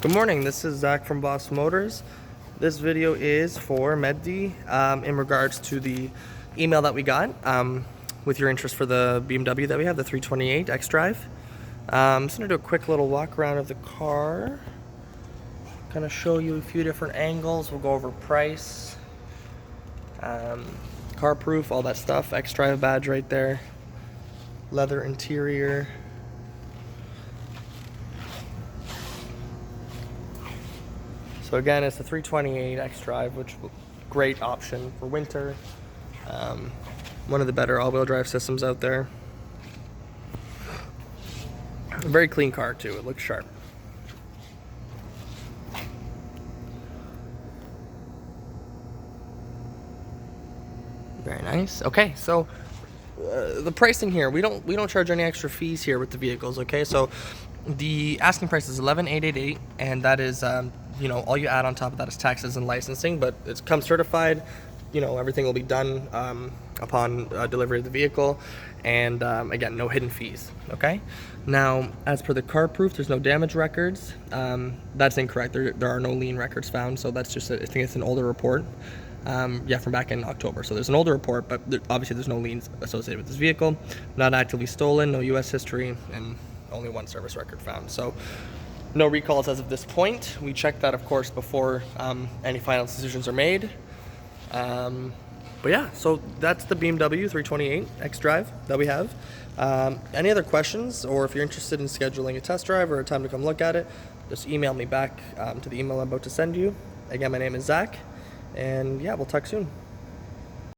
Good morning, this is Zach from Vos Motors. This video is for Medhi in regards to the email that we got with your interest for the BMW that we have, the 328 xDrive. I'm just going to do a quick little walk around of the car, kind of show you a few different angles. We'll go over price, car proof, all that stuff. xDrive badge right there, leather interior. So again, it's the 328 xDrive, which is a great option for winter. One of the better all-wheel drive systems out there. A very clean car too, it looks sharp. Very nice. Okay, so the pricing here, we don't charge any extra fees here with the vehicles. Okay, so the asking price is $11,888, and that is all you add on top of that is taxes and licensing, but it comes certified. Everything will be done upon delivery of the vehicle, and again, no hidden fees. Okay, now as per the car proof, there's no damage records. That's incorrect. There are no lien records found, so that's just I think it's an older report. From back in October. So there's an older report, but obviously there's no liens associated with this vehicle. Not actively stolen, no U.S. history, and only one service record found. So no recalls as of this point. We check that, of course, before any final decisions are made. But yeah, so that's the BMW 328 xDrive that we have. Any other questions, or if you're interested in scheduling a test drive or a time to come look at it, just email me back to the email I'm about to send you. Again, my name is Zach. And yeah, we'll talk soon.